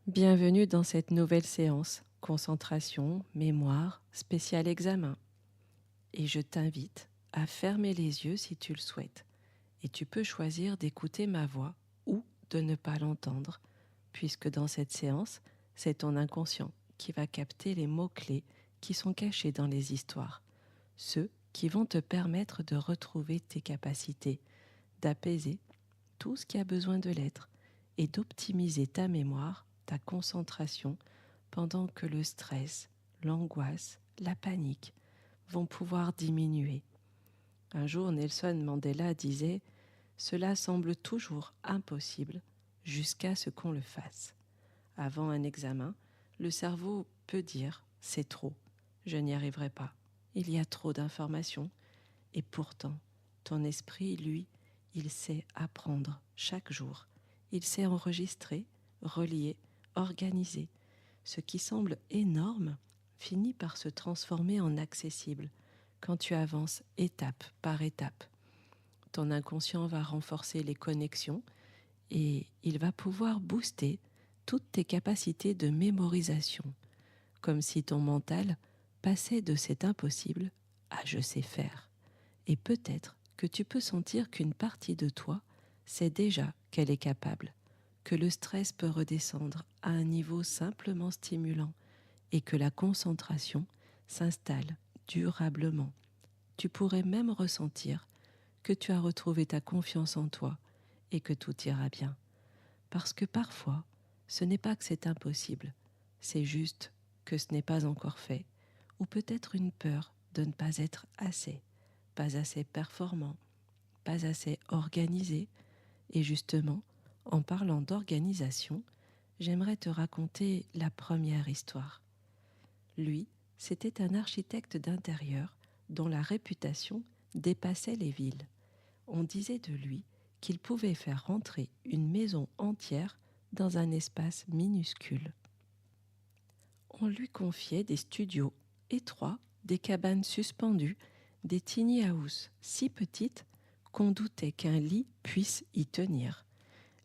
Bienvenue dans cette nouvelle séance, concentration, mémoire, spécial examen. Et je t'invite à fermer les yeux si tu le souhaites. Et tu peux choisir d'écouter ma voix ou de ne pas l'entendre, puisque dans cette séance, c'est ton inconscient qui va capter les mots-clés qui sont cachés dans les histoires, ceux qui vont te permettre de retrouver tes capacités, d'apaiser tout ce qui a besoin de l'être et d'optimiser ta mémoire, ta concentration, pendant que le stress, l'angoisse, la panique vont pouvoir diminuer. Un jour, Nelson Mandela disait « Cela semble toujours impossible jusqu'à ce qu'on le fasse ». Avant un examen, le cerveau peut dire « C'est trop, je n'y arriverai pas, il y a trop d'informations ». Et pourtant, ton esprit, lui, il sait apprendre chaque jour. Il sait enregistrer, relier, organiser. Ce qui semble énorme finit par se transformer en accessible quand tu avances étape par étape. Ton inconscient va renforcer les connexions et il va pouvoir booster toutes tes capacités de mémorisation, comme si ton mental passait de cet impossible à je sais faire. Et peut-être que tu peux sentir qu'une partie de toi sait déjà qu'elle est capable, que le stress peut redescendre à un niveau simplement stimulant et que la concentration s'installe durablement. Tu pourrais même ressentir que tu as retrouvé ta confiance en toi et que tout ira bien. Parce que parfois, ce n'est pas que c'est impossible, c'est juste que ce n'est pas encore fait, ou peut-être une peur de ne pas être assez, pas assez performant, pas assez organisé. Et justement, en parlant d'organisation, j'aimerais te raconter la première histoire. Lui, c'était un architecte d'intérieur dont la réputation dépassait les villes. On disait de lui qu'il pouvait faire rentrer une maison entière dans un espace minuscule. On lui confiait des studios étroits, des cabanes suspendues, des tiny houses si petites qu'on doutait qu'un lit puisse y tenir.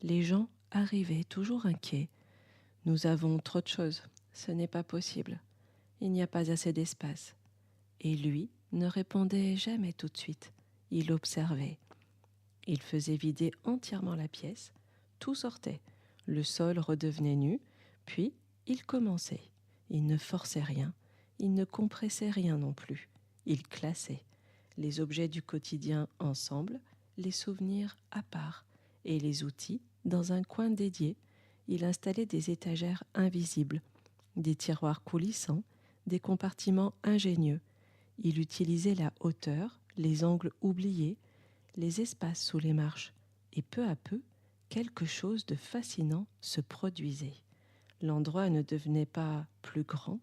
Les gens arrivaient toujours inquiets. Nous avons trop de choses, ce n'est pas possible. Il n'y a pas assez d'espace. Et lui ne répondait jamais tout de suite. Il observait. Il faisait vider entièrement la pièce, tout sortait, le sol redevenait nu, puis il commençait. Il ne forçait rien, il ne compressait rien non plus. Il classait les objets du quotidien ensemble, les souvenirs à part, et les outils dans un coin dédié. Il installait des étagères invisibles, des tiroirs coulissants, des compartiments ingénieux. Il utilisait la hauteur, les angles oubliés, les espaces sous les marches, et peu à peu, quelque chose de fascinant se produisait. L'endroit ne devenait pas plus grand,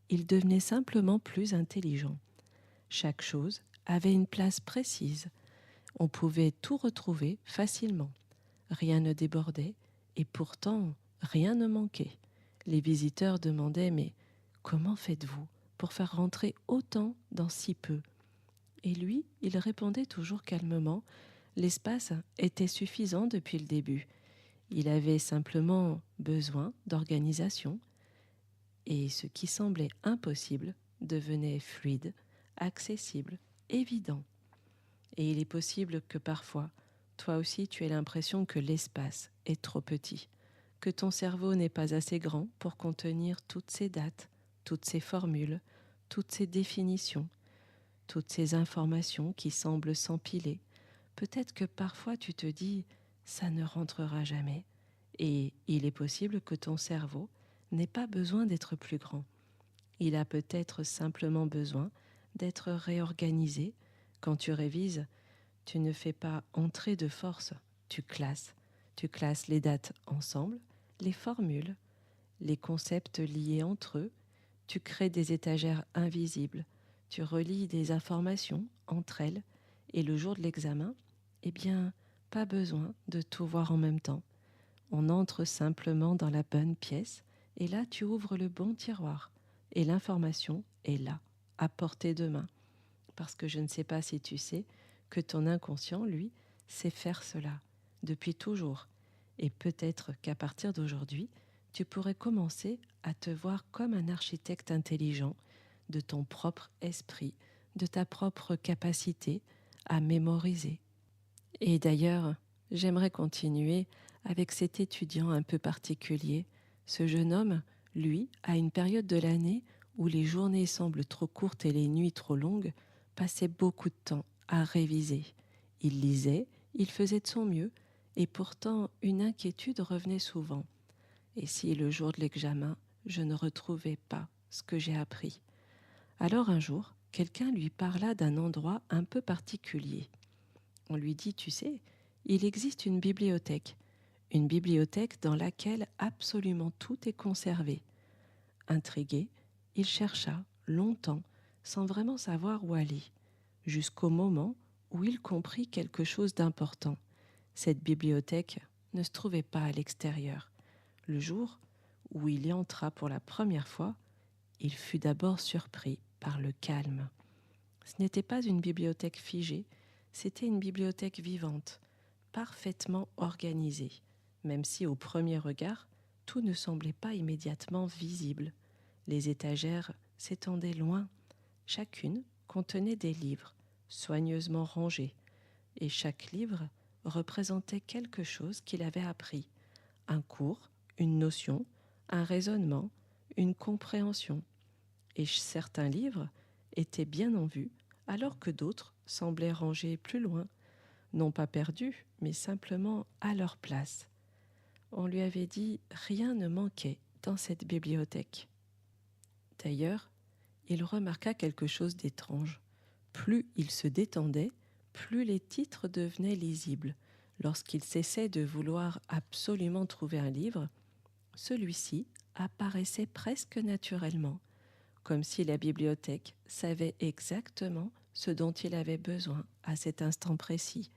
il devenait simplement plus intelligent. Chaque chose avait une place précise. On pouvait tout retrouver facilement. Rien ne débordait, et pourtant rien ne manquait. Les visiteurs demandaient « Mais comment faites-vous pour faire rentrer autant dans si peu ?» Et lui, il répondait toujours calmement « L'espace était suffisant depuis le début. Il avait simplement besoin d'organisation. » Et ce qui semblait impossible devenait fluide, accessible, évident. Et il est possible que parfois, toi aussi tu aies l'impression que l'espace est trop petit, que ton cerveau n'est pas assez grand pour contenir toutes ces dates, toutes ces formules, toutes ces définitions, toutes ces informations qui semblent s'empiler. Peut-être que parfois tu te dis « ça ne rentrera jamais » et il est possible que ton cerveau n'ait pas besoin d'être plus grand. Il a peut-être simplement besoin d'être réorganisé. Quand tu révises, tu ne fais pas entrer de force, tu classes. Tu classes les dates ensemble, les formules, les concepts liés entre eux, tu crées des étagères invisibles, tu relis des informations entre elles, et le jour de l'examen, eh bien, pas besoin de tout voir en même temps. On entre simplement dans la bonne pièce, et là tu ouvres le bon tiroir, et l'information est là, à portée de main. Parce que je ne sais pas si tu sais que ton inconscient, lui, sait faire cela, depuis toujours. Et peut-être qu'à partir d'aujourd'hui, tu pourrais commencer à te voir comme un architecte intelligent de ton propre esprit, de ta propre capacité à mémoriser. Et d'ailleurs, j'aimerais continuer avec cet étudiant un peu particulier. Ce jeune homme, lui, à une période de l'année où les journées semblent trop courtes et les nuits trop longues, passait beaucoup de temps à réviser. Il lisait, il faisait de son mieux, et pourtant une inquiétude revenait souvent. Et si le jour de l'examen, je ne retrouvais pas ce que j'ai appris? Alors un jour, quelqu'un lui parla d'un endroit un peu particulier. On lui dit, tu sais, il existe une bibliothèque dans laquelle absolument tout est conservé. Intrigué, il chercha longtemps, sans vraiment savoir où aller, jusqu'au moment où il comprit quelque chose d'important. Cette bibliothèque ne se trouvait pas à l'extérieur. Le jour où il y entra pour la première fois, il fut d'abord surpris par le calme. Ce n'était pas une bibliothèque figée, c'était une bibliothèque vivante, parfaitement organisée, même si au premier regard, tout ne semblait pas immédiatement visible. Les étagères s'étendaient loin, chacune contenait des livres, soigneusement rangés, et chaque livre représentait quelque chose qu'il avait appris, un cours, une notion, un raisonnement, une compréhension. Et certains livres étaient bien en vue, alors que d'autres semblaient rangés plus loin, non pas perdus, mais simplement à leur place. On lui avait dit rien ne manquait dans cette bibliothèque. D'ailleurs, il remarqua quelque chose d'étrange. Plus il se détendait, plus les titres devenaient lisibles. Lorsqu'il cessait de vouloir absolument trouver un livre, celui-ci apparaissait presque naturellement, comme si la bibliothèque savait exactement ce dont il avait besoin à cet instant précis.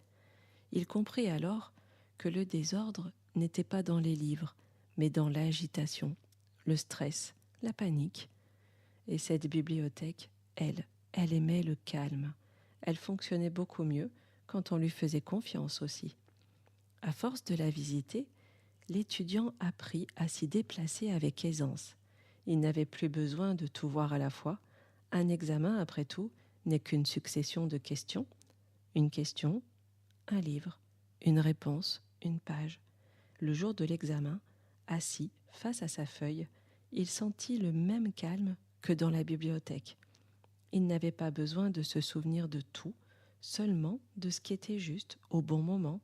Il comprit alors que le désordre n'était pas dans les livres, mais dans l'agitation, le stress, la panique. Et cette bibliothèque, elle aimait le calme. Elle fonctionnait beaucoup mieux quand on lui faisait confiance aussi. À force de la visiter, l'étudiant apprit à s'y déplacer avec aisance. Il n'avait plus besoin de tout voir à la fois. Un examen, après tout, n'est qu'une succession de questions. Une question, un livre, une réponse, une page. Le jour de l'examen, assis face à sa feuille, il sentit le même calme que dans la bibliothèque. Il n'avait pas besoin de se souvenir de tout, seulement de ce qui était juste au bon moment,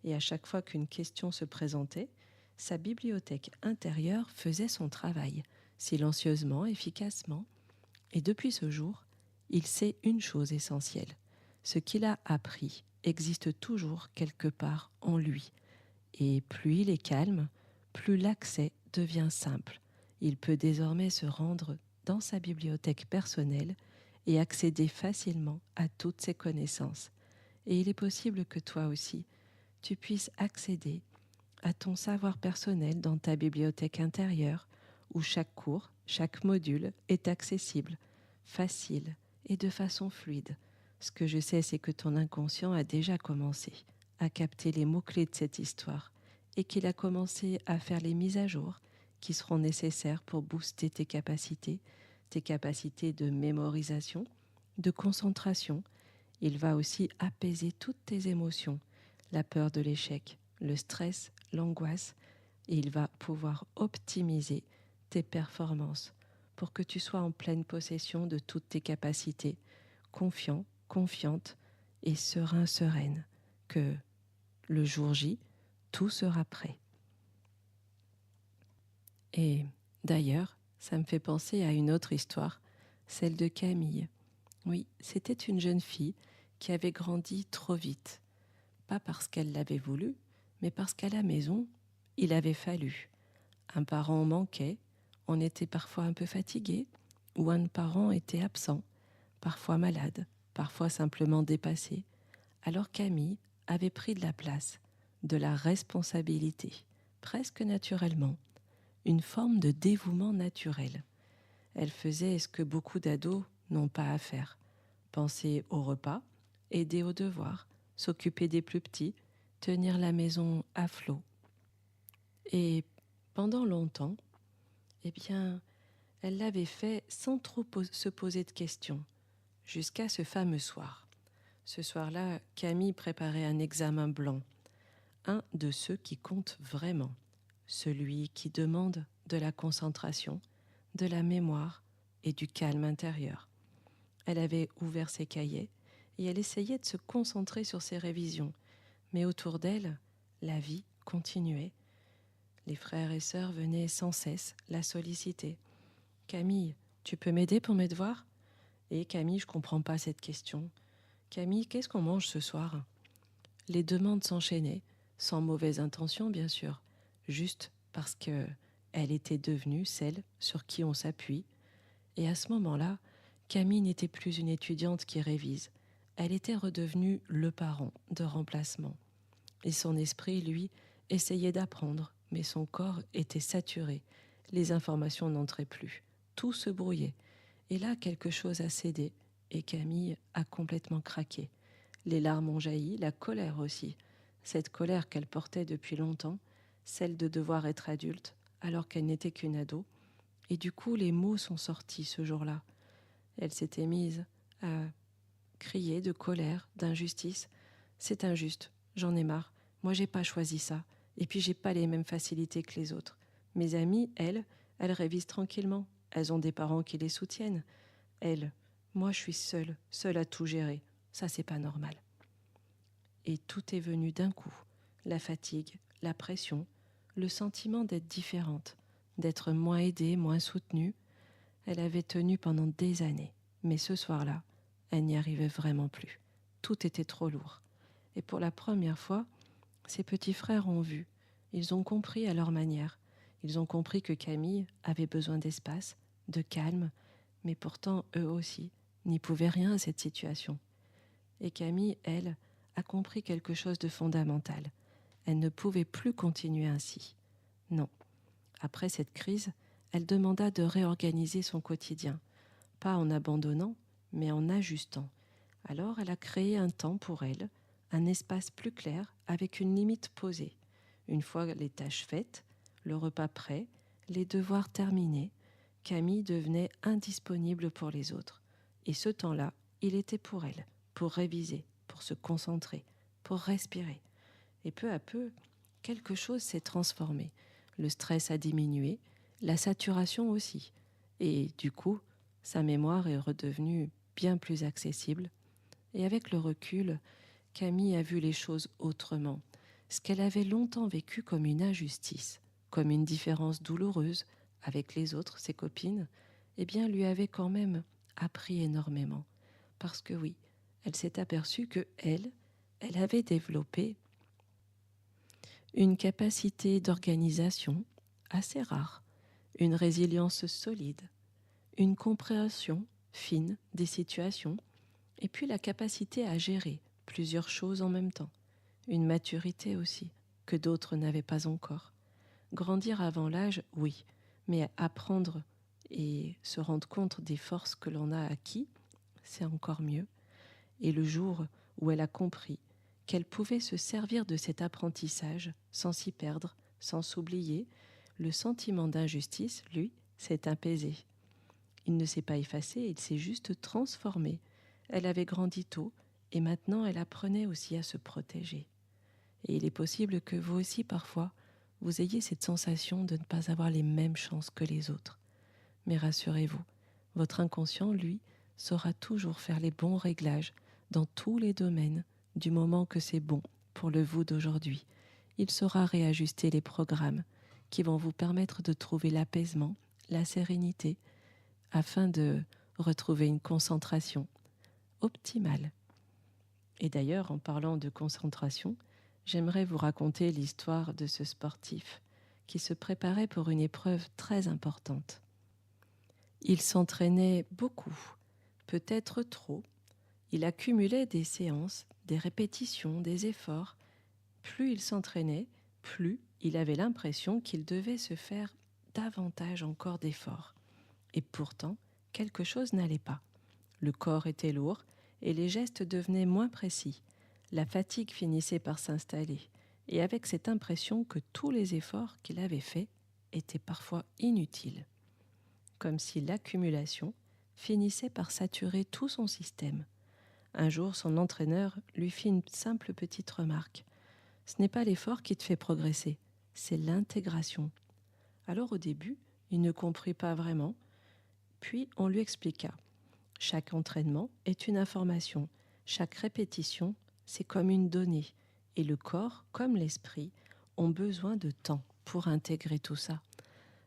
et à chaque fois qu'une question se présentait, sa bibliothèque intérieure faisait son travail, silencieusement, efficacement. Et depuis ce jour, il sait une chose essentielle. Ce qu'il a appris existe toujours quelque part en lui. Et plus il est calme, plus l'accès devient simple. Il peut désormais se rendre dans sa bibliothèque personnelle et accéder facilement à toutes ses connaissances. Et il est possible que toi aussi, tu puisses accéder à ton savoir personnel dans ta bibliothèque intérieure, où chaque cours, chaque module est accessible, facile et de façon fluide. Ce que je sais, c'est que ton inconscient a déjà commencé à capter les mots-clés de cette histoire et qu'il a commencé à faire les mises à jour qui seront nécessaires pour booster tes capacités de mémorisation, de concentration. Il va aussi apaiser toutes tes émotions, la peur de l'échec, le stress, l'angoisse, et il va pouvoir optimiser tes performances pour que tu sois en pleine possession de toutes tes capacités, confiant, confiante et serein, sereine, que le jour J, tout sera prêt. Et d'ailleurs, ça me fait penser à une autre histoire, celle de Camille. Oui, c'était une jeune fille qui avait grandi trop vite, pas parce qu'elle l'avait voulu, mais parce qu'à la maison, il avait fallu. Un parent manquait, on était parfois un peu fatigué, ou un parent était absent, parfois malade, parfois simplement dépassé. Alors Camille avait pris de la place, de la responsabilité, presque naturellement, une forme de dévouement naturel. Elle faisait ce que beaucoup d'ados n'ont pas à faire: penser au repas, aider aux devoirs, s'occuper des plus petits, tenir la maison à flot. Et Pendant longtemps, eh bien, elle l'avait fait sans trop se poser de questions, jusqu'à ce fameux soir. Ce soir-là, Camille préparait un examen blanc, un de ceux qui comptent vraiment, celui qui demande de la concentration, de la mémoire et du calme intérieur. Elle avait ouvert ses cahiers et elle essayait de se concentrer sur ses révisions, mais autour d'elle, la vie continuait. Les frères et sœurs venaient sans cesse la solliciter. « Camille, tu peux m'aider pour mes devoirs ?»« Et Camille, je comprends pas cette question. Camille, qu'est-ce qu'on mange ce soir ?» Les demandes s'enchaînaient, sans mauvaise intention bien sûr, juste parce qu'elle était devenue celle sur qui on s'appuie. Et à ce moment-là, Camille n'était plus une étudiante qui révise. Elle était redevenue le parent de remplacement. Et son esprit, lui, essayait d'apprendre, mais son corps était saturé. Les informations n'entraient plus. Tout se brouillait. Et là, quelque chose a cédé, et Camille a complètement craqué. Les larmes ont jailli, la colère aussi. Cette colère qu'elle portait depuis longtemps, celle de devoir être adulte, alors qu'elle n'était qu'une ado. Et du coup, les mots sont sortis ce jour-là. Elle s'était mise à crier de colère, d'injustice. C'est injuste, j'en ai marre. Moi, j'ai pas choisi ça. Et puis, j'ai pas les mêmes facilités que les autres. Mes amies, elles révisent tranquillement. Elles ont des parents qui les soutiennent. Elles, moi, je suis seule à tout gérer. Ça, c'est pas normal. Et tout est venu d'un coup. La fatigue, la pression, le sentiment d'être différente, d'être moins aidée, moins soutenue. Elle avait tenu pendant des années. Mais ce soir-là, elle n'y arrivait vraiment plus. Tout était trop lourd. Et pour la première fois, ses petits frères ont vu. Ils ont compris à leur manière. Ils ont compris que Camille avait besoin d'espace, de calme, mais pourtant, eux aussi, n'y pouvaient rien à cette situation. Et Camille, elle, a compris quelque chose de fondamental. Elle ne pouvait plus continuer ainsi. Non. Après cette crise, elle demanda de réorganiser son quotidien, pas en abandonnant, mais en ajustant. Alors elle a créé un temps pour elle, un espace plus clair avec une limite posée. Une fois les tâches faites, le repas prêt, les devoirs terminés, Camille devenait indisponible pour les autres. Et ce temps-là, il était pour elle, pour réviser, pour se concentrer, pour respirer. Et peu à peu, quelque chose s'est transformé. Le stress a diminué, la saturation aussi. Et du coup, sa mémoire est redevenue bien plus accessible. Et avec le recul, Camille a vu les choses autrement. Ce qu'elle avait longtemps vécu comme une injustice, comme une différence douloureuse avec les autres, ses copines, eh bien, lui avait quand même appris énormément. Parce que oui, elle s'est aperçue que elle avait développé une capacité d'organisation assez rare, une résilience solide, une compréhension fine des situations, et puis la capacité à gérer plusieurs choses en même temps, une maturité aussi, que d'autres n'avaient pas encore. Grandir avant l'âge, oui, mais apprendre et se rendre compte des forces que l'on a acquis, c'est encore mieux. Et le jour où elle a compris qu'elle pouvait se servir de cet apprentissage sans s'y perdre, sans s'oublier, le sentiment d'injustice, lui, s'est apaisé. Il ne s'est pas effacé, il s'est juste transformé. Elle avait grandi tôt et maintenant elle apprenait aussi à se protéger. Et il est possible que vous aussi, parfois, vous ayez cette sensation de ne pas avoir les mêmes chances que les autres. Mais rassurez-vous, votre inconscient, lui, saura toujours faire les bons réglages dans tous les domaines du moment que c'est bon pour le vous d'aujourd'hui. Il saura réajuster les programmes qui vont vous permettre de trouver l'apaisement, la sérénité, afin de retrouver une concentration optimale. Et d'ailleurs, en parlant de concentration, j'aimerais vous raconter l'histoire de ce sportif qui se préparait pour une épreuve très importante. Il s'entraînait beaucoup, peut-être trop. Il accumulait des séances, des répétitions, des efforts. Plus il s'entraînait, plus il avait l'impression qu'il devait se faire davantage encore d'efforts. Et pourtant, quelque chose n'allait pas. Le corps était lourd et les gestes devenaient moins précis. La fatigue finissait par s'installer, et avec cette impression que tous les efforts qu'il avait faits était parfois inutile, comme si l'accumulation finissait par saturer tout son système. Un jour, son entraîneur lui fit une simple petite remarque. « Ce n'est pas l'effort qui te fait progresser, c'est l'intégration. » Alors au début, il ne comprit pas vraiment, puis on lui expliqua. Chaque entraînement est une information, chaque répétition, c'est comme une donnée, et le corps, comme l'esprit, ont besoin de temps pour intégrer tout ça.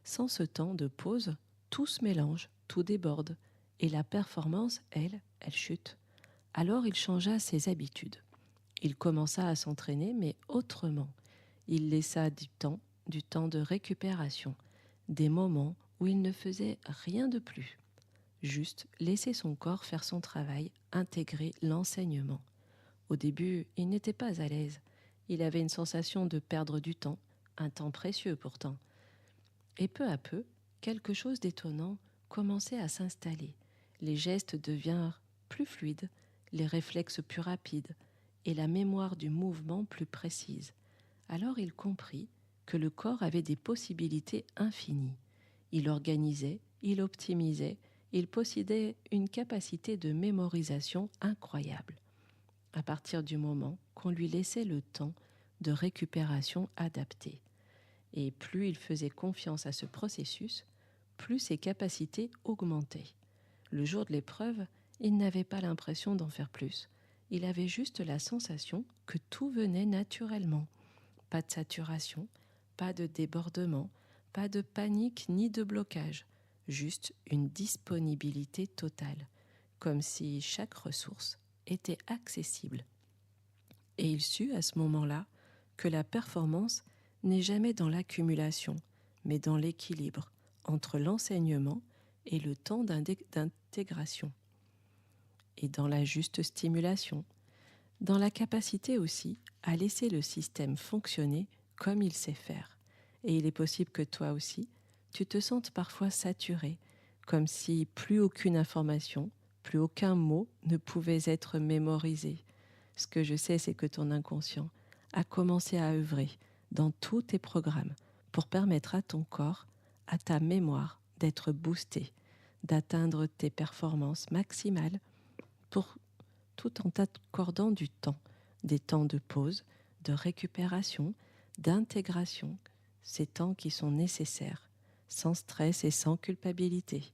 Sans ce temps de pause, tout se mélange, tout déborde, et la performance, elle chute. Alors il changea ses habitudes. Il commença à s'entraîner, mais autrement. Il laissa du temps de récupération, des moments où il ne faisait rien de plus. Juste laisser son corps faire son travail, intégrer l'enseignement. Au début, il n'était pas à l'aise. Il avait une sensation de perdre du temps, un temps précieux pourtant. Et peu à peu, quelque chose d'étonnant commençait à s'installer. Les gestes devinrent plus fluides, les réflexes plus rapides et la mémoire du mouvement plus précise. Alors il comprit que le corps avait des possibilités infinies. Il organisait, il optimisait, il possédait une capacité de mémorisation incroyable, à partir du moment qu'on lui laissait le temps de récupération adapté. Et plus il faisait confiance à ce processus, plus ses capacités augmentaient. Le jour de l'épreuve, il n'avait pas l'impression d'en faire plus. Il avait juste la sensation que tout venait naturellement. Pas de saturation, pas de débordement, pas de panique ni de blocage, juste une disponibilité totale, comme si chaque ressource était accessible. Et il sut à ce moment-là que la performance n'est jamais dans l'accumulation, mais dans l'équilibre entre l'enseignement et le temps d'intégration, et dans la juste stimulation, dans la capacité aussi à laisser le système fonctionner comme il sait faire. Et il est possible que toi aussi, tu te sentes parfois saturé, comme si plus aucune information, plus aucun mot ne pouvait être mémorisé. Ce que je sais, c'est que ton inconscient a commencé à œuvrer dans tous tes programmes pour permettre à ton corps, à ta mémoire, d'être boosté, d'atteindre tes performances maximales tout en t'accordant du temps, des temps de pause, de récupération, d'intégration, ces temps qui sont nécessaires, sans stress et sans culpabilité.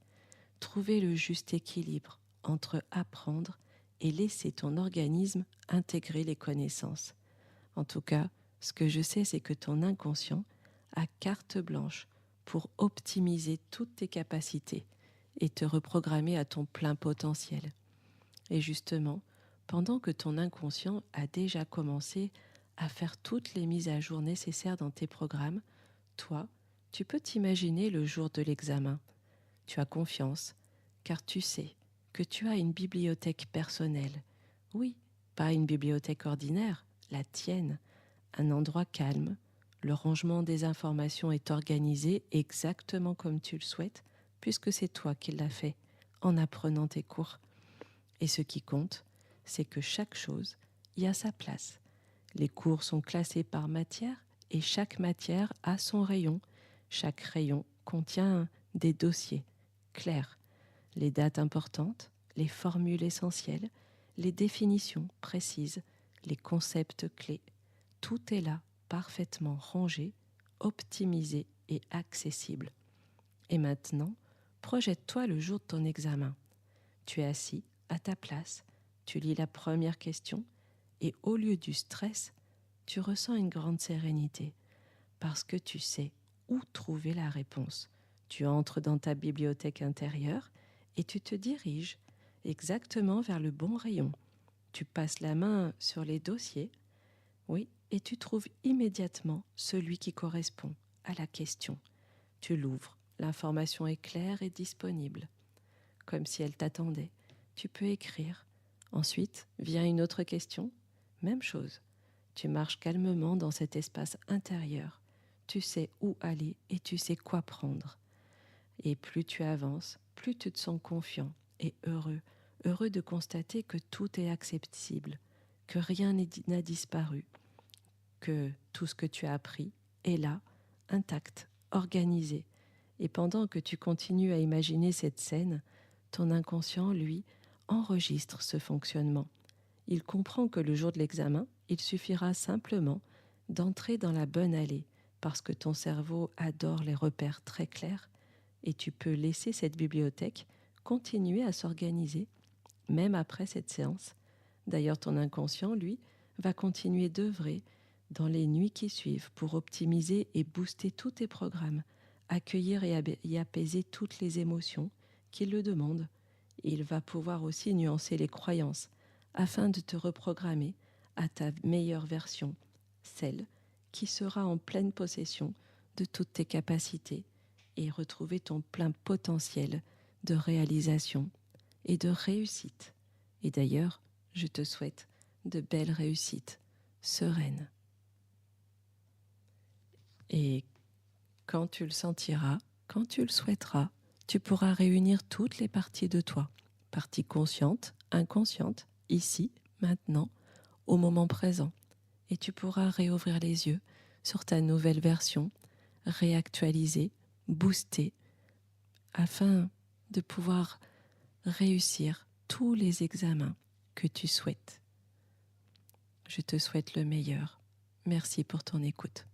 Trouver le juste équilibre entre apprendre et laisser ton organisme intégrer les connaissances. En tout cas, ce que je sais, c'est que ton inconscient a carte blanche pour optimiser toutes tes capacités et te reprogrammer à ton plein potentiel. Et justement, pendant que ton inconscient a déjà commencé à faire toutes les mises à jour nécessaires dans tes programmes, toi, tu peux t'imaginer le jour de l'examen. Tu as confiance, car tu sais que tu as une bibliothèque personnelle. Oui, pas une bibliothèque ordinaire, la tienne, un endroit calme. Le rangement des informations est organisé exactement comme tu le souhaites, puisque c'est toi qui l'as fait en apprenant tes cours. Et ce qui compte, c'est que chaque chose y a sa place. Les cours sont classés par matière et chaque matière a son rayon. Chaque rayon contient des dossiers clairs, les dates importantes, les formules essentielles, les définitions précises, les concepts clés. Tout est là, parfaitement rangé, optimisé et accessible. Et maintenant, projette-toi le jour de ton examen. Tu es assis à ta place, tu lis la première question et au lieu du stress, tu ressens une grande sérénité parce que tu sais où trouver la réponse. Tu entres dans ta bibliothèque intérieure et tu te diriges exactement vers le bon rayon. Tu passes la main sur les dossiers, oui, et tu trouves immédiatement celui qui correspond à la question. Tu l'ouvres, l'information est claire et disponible, comme si elle t'attendait. Tu peux écrire. Ensuite vient une autre question, même chose. Tu marches calmement dans cet espace intérieur. Tu sais où aller et tu sais quoi prendre. Et plus tu avances, plus tu te sens confiant et heureux de constater que tout est accessible, que rien n'a disparu, que tout ce que tu as appris est là, intact, organisé. Et pendant que tu continues à imaginer cette scène, ton inconscient, lui, enregistre ce fonctionnement. Il comprend que le jour de l'examen, il suffira simplement d'entrer dans la bonne allée, parce que ton cerveau adore les repères très clairs, et tu peux laisser cette bibliothèque continuer à s'organiser, même après cette séance. D'ailleurs, ton inconscient, lui, va continuer d'œuvrer dans les nuits qui suivent pour optimiser et booster tous tes programmes, accueillir et apaiser toutes les émotions qui le demandent. Et il va pouvoir aussi nuancer les croyances afin de te reprogrammer à ta meilleure version, celle qui sera en pleine possession de toutes tes capacités et retrouver ton plein potentiel de réalisation et de réussite. Et d'ailleurs, je te souhaite de belles réussites, sereines. Et quand tu le sentiras, quand tu le souhaiteras, tu pourras réunir toutes les parties de toi, parties conscientes, inconscientes, ici, maintenant, au moment présent. Et tu pourras réouvrir les yeux sur ta nouvelle version, réactualisée, boostée, afin de pouvoir réussir tous les examens que tu souhaites. Je te souhaite le meilleur. Merci pour ton écoute.